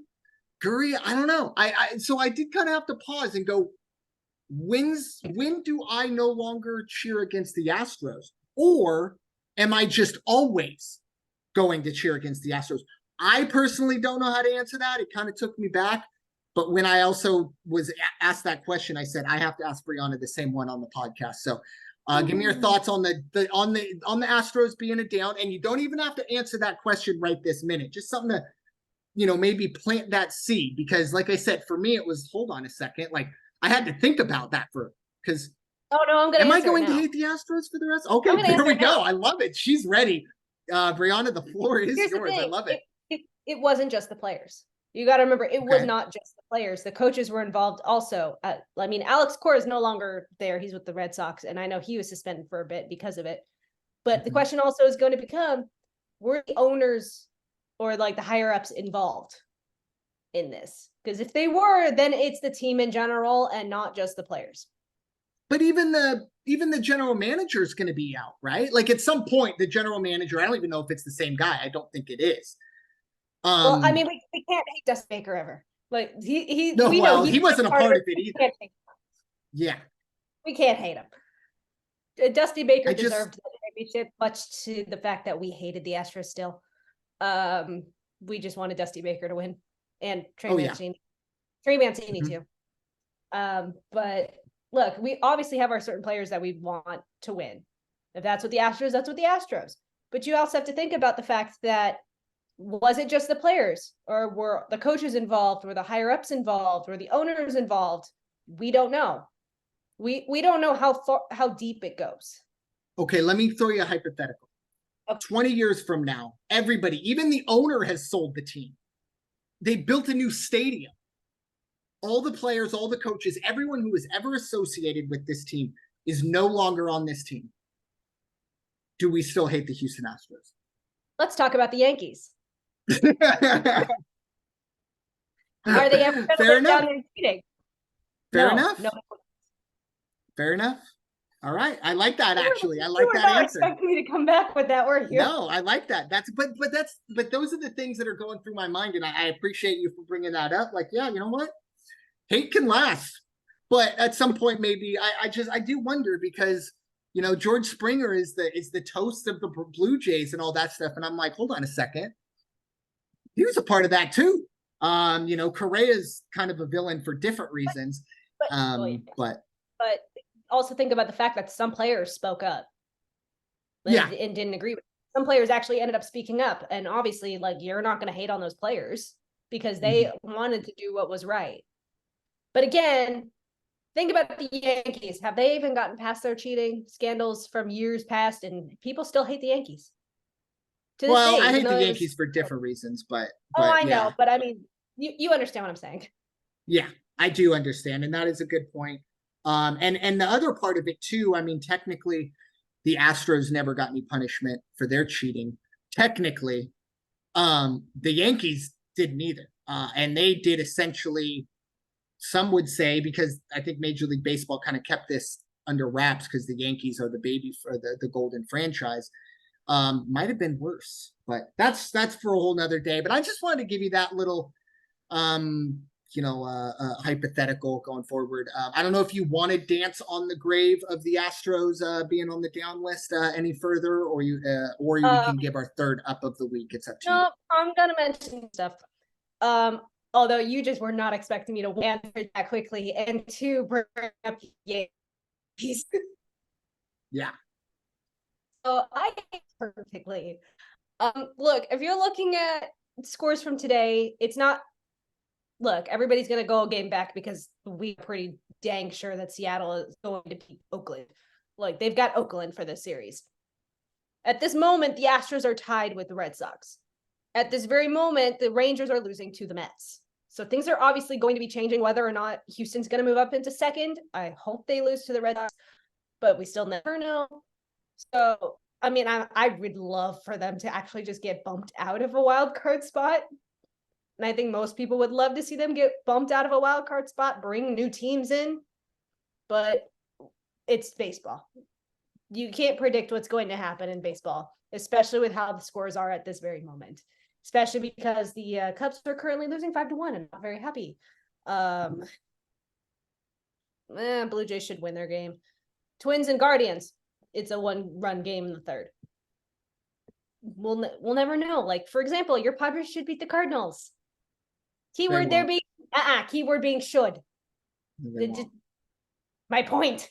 Gurriel, I don't know. So I did kind of have to pause and go, when do I no longer cheer against the Astros? Or am I just always going to cheer against the Astros? I personally don't know how to answer that. It kind of took me back. But when I also was asked that question, I said I have to ask Bryanna the same one on the podcast. So give me your thoughts on the Astros being a down, and you don't even have to answer that question right this minute. Just something to, maybe plant that seed, because like I said, for me, it was, hold on a second. Like I had to think about that because am I going to hate the Astros for the rest? Okay, there we go. I love it. She's ready. Bryanna, the floor is yours. I love it. It wasn't just the players. You got to remember, it was not just the players. The coaches were involved also. Alex Cora is no longer there. He's with the Red Sox, and I know he was suspended for a bit because of it. But the question also is going to become, were the owners or like the higher ups involved in this? Because if they were, then it's the team in general and not just the players. But even the general manager is going to be out, right? Like at some point, the general manager, I don't even know if it's the same guy. I don't think it is. Well, I mean, we can't hate Dusty Baker ever. Like he wasn't a part of it either. Yeah, we can't hate him. Dusty Baker deserved the championship, much to the fact that we hated the Astros still. We just wanted Dusty Baker to win, and Trey Mancini. Trey Mancini too. But look, we obviously have our certain players that we want to win. If that's what the Astros, that's what the Astros. But you also have to think about the fact that, was it just the players, or were the coaches involved? Were the higher ups involved? Were the owners involved? We don't know. We don't know how deep it goes. Okay, let me throw you a hypothetical. 20 years from now, everybody, even the owner, has sold the team. They built a new stadium. All the players, all the coaches, everyone who was ever associated with this team is no longer on this team. Do we still hate the Houston Astros? Let's talk about the Yankees. Are they ever fair enough? Fair enough. No. Fair enough. All right, I like that. Actually, I like that answer. You were not expecting me to come back with that, were you? No, I like that. But those are the things that are going through my mind, and I appreciate you for bringing that up. Like, yeah, you know what? Hate can last, but at some point, maybe I do wonder, because George Springer is the toast of the Blue Jays and all that stuff, and I'm like, hold on a second. He was a part of that too. Correa's kind of a villain for different reasons. But also think about the fact that some players spoke up. And didn't agree with it. Some players actually ended up speaking up. And obviously, like, you're not going to hate on those players because they wanted to do what was right. But again, think about the Yankees. Have they even gotten past their cheating scandals from years past? And people still hate the Yankees. Well, I hate the Yankees for different reasons, but I know, but I mean, you understand what I'm saying. Yeah, I do understand, and that is a good point. And the other part of it too, I mean, technically, the Astros never got any punishment for their cheating. Technically, the Yankees didn't either, and they did essentially. Some would say, because I think Major League Baseball kind of kept this under wraps because the Yankees are the baby for the golden franchise. Might have been worse, but that's for a whole nother day. But I just wanted to give you that little hypothetical going forward. I don't know if you want to dance on the grave of the Astros being on the down list any further, or we can give our third up of the week. It's up to you. No, I'm gonna mention stuff. Although you just were not expecting me to answer that quickly and to bring up Yankees. Yeah. So I get perfectly. Look, if you're looking at scores from today, it's not. Look, everybody's gonna go a game back because we're pretty dang sure that Seattle is going to beat Oakland. Like, they've got Oakland for this series. At this moment, the Astros are tied with the Red Sox. At this very moment, the Rangers are losing to the Mets. So things are obviously going to be changing, whether or not Houston's going to move up into second. I hope they lose to the Red Sox, but we still never know. So I mean, I would love for them to actually just get bumped out of a wild card spot. And I think most people would love to see them get bumped out of a wild card spot, bring new teams in. But it's baseball. You can't predict what's going to happen in baseball, especially with how the scores are at this very moment. Especially because the Cubs are currently losing 5-1 and not very happy. Blue Jays should win their game. Twins and Guardians. It's a 1-run game in the third. We'll never know. Like, for example, your Padres should beat the Cardinals. Keyword there being keyword being should. My point.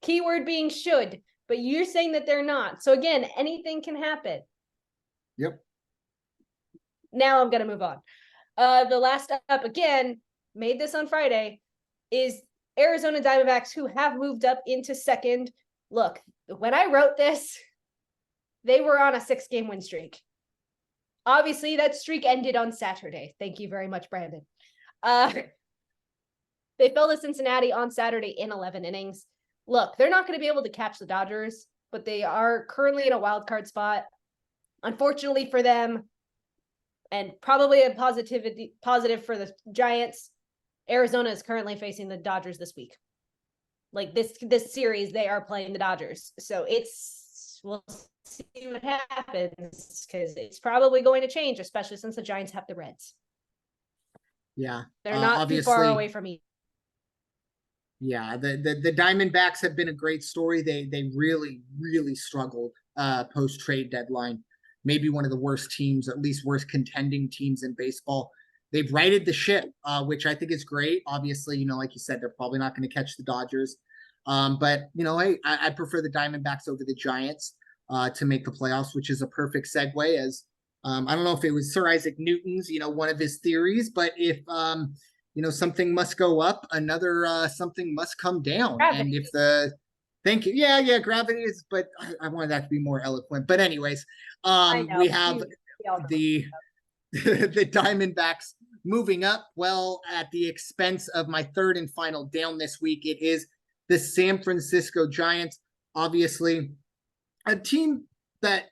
Keyword being should, but you're saying that they're not. So again, anything can happen. Yep. Now I'm gonna move on. The last up again, made this on Friday, is Arizona Diamondbacks, who have moved up into second. Look, when I wrote this, they were on a 6-game win streak. Obviously, that streak ended on Saturday. Thank you very much, Brandon. They fell to Cincinnati on Saturday in 11 innings. Look, they're not going to be able to catch the Dodgers, but they are currently in a wild card spot. Unfortunately for them, and probably a positive for the Giants, Arizona is currently facing the Dodgers this week. Like this series, they are playing the Dodgers. So we'll see what happens, because it's probably going to change, especially since the Giants have the Reds. Yeah. They're not too far away from me. Yeah, the Diamondbacks have been a great story. They really, really struggled post-trade deadline. Maybe one of the worst teams, at least worst contending teams in baseball. They've righted the ship, which I think is great. Obviously, like you said, they're probably not going to catch the Dodgers. But, I prefer the Diamondbacks over the Giants to make the playoffs, which is a perfect segue, as I don't know if it was Sir Isaac Newton's, one of his theories, but if, something must go up, another something must come down. Gravity. And if thank you. Yeah, gravity is, but I wanted that to be more eloquent. But anyways, we have the Diamondbacks moving up, well, at the expense of my third and final down this week. It is the San Francisco Giants, obviously a team that,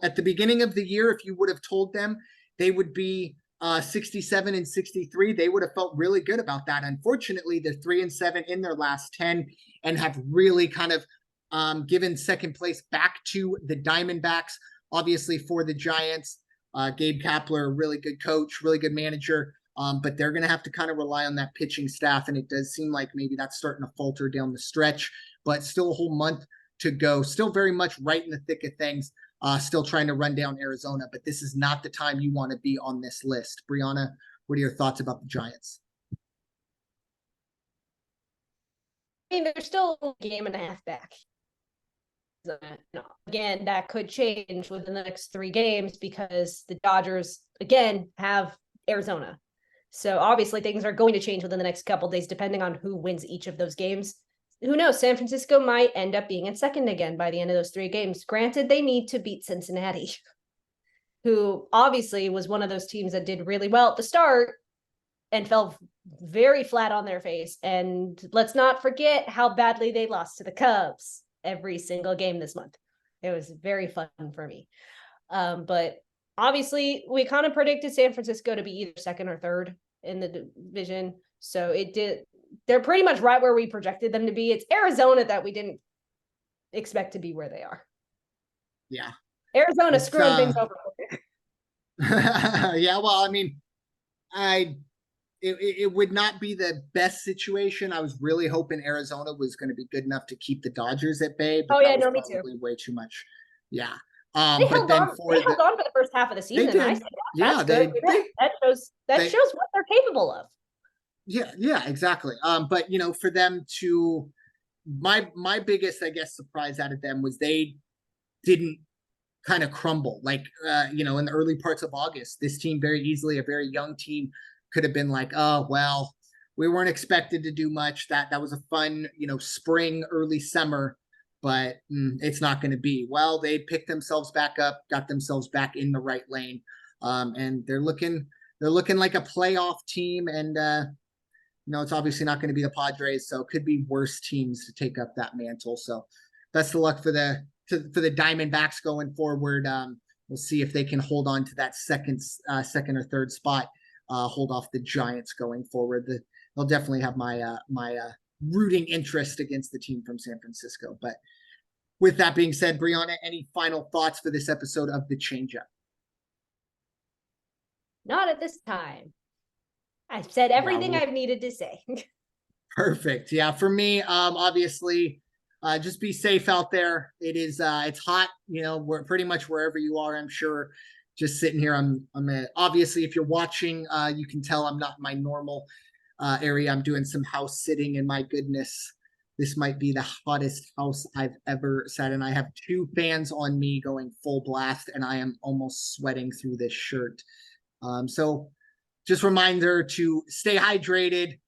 at the beginning of the year, if you would have told them they would be 67 and 63, they would have felt really good about that. Unfortunately, they're 3-7 in their last 10 and have really kind of given second place back to the Diamondbacks. Obviously, for the Giants, Gabe Kapler, really good coach, really good manager, but they're going to have to kind of rely on that pitching staff, and it does seem like maybe that's starting to falter down the stretch, but still a whole month to go. Still very much right in the thick of things. Still trying to run down Arizona, but this is not the time you want to be on this list. Bryanna, what are your thoughts about the Giants? I mean, they're still a game and a half back. Again, that could change within the next 3 games because the Dodgers, again, have Arizona. So obviously things are going to change within the next couple of days, depending on who wins each of those games. Who knows? San Francisco might end up being in second again by the end of those 3 games. Granted, they need to beat Cincinnati, who obviously was one of those teams that did really well at the start and fell very flat on their face. And let's not forget how badly they lost to the Cubs every single game this month. It was very fun for me. But obviously, we kind of predicted San Francisco to be either second or third in the division. So it did. They're pretty much right where we projected them to be. It's Arizona that we didn't expect to be where they are. Yeah. Arizona screwing things over. Yeah, well, I mean, it would not be the best situation. I was really hoping Arizona was going to be good enough to keep the Dodgers at bay, but that was probably way too much. Yeah. They held on for the first half of the season. I said, that's good. That shows what they're capable of. Yeah, exactly. But for them to, my biggest, I guess, surprise out of them was they didn't kind of crumble. Like, in the early parts of August, this team very easily, a very young team, could have been like, oh, well, we weren't expected to do much. That was a fun, spring, early summer, but it's not going to be. Well, they picked themselves back up, got themselves back in the right lane, and they're looking like a playoff team. And it's obviously not going to be the Padres, so it could be worse teams to take up that mantle. So best of luck to for the Diamondbacks going forward. We'll see if they can hold on to that second or third spot, hold off the Giants going forward. They'll definitely have my rooting interest against the team from San Francisco. But with that being said, Bryanna, any final thoughts for this episode of the Changeup? Not at this time. I've said everything I've needed to say. Perfect. Yeah, for me, obviously, just be safe out there. It's hot, we're pretty much wherever you are, I'm sure. Just sitting here, obviously, if you're watching, you can tell I'm not in my normal area. I'm doing some house sitting, and my goodness, this might be the hottest house I've ever sat in. I have 2 fans on me going full blast, and I am almost sweating through this shirt. So just reminder to stay hydrated,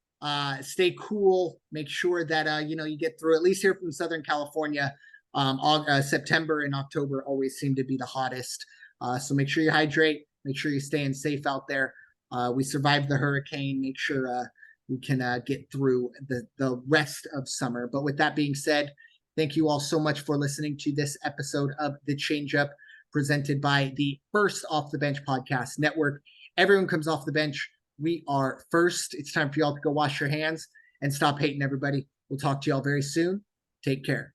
stay cool, make sure that, you get through, at least here from Southern California. September and October always seem to be the hottest. So make sure you hydrate, make sure you're staying safe out there. We survived the hurricane. Make sure we can get through the rest of summer. But with that being said, thank you all so much for listening to this episode of The Changeup, presented by the First Off the Bench Podcast Network. Everyone comes off the bench. We are First. It's time for y'all to go wash your hands and stop hating everybody. We'll talk to y'all very soon. Take care.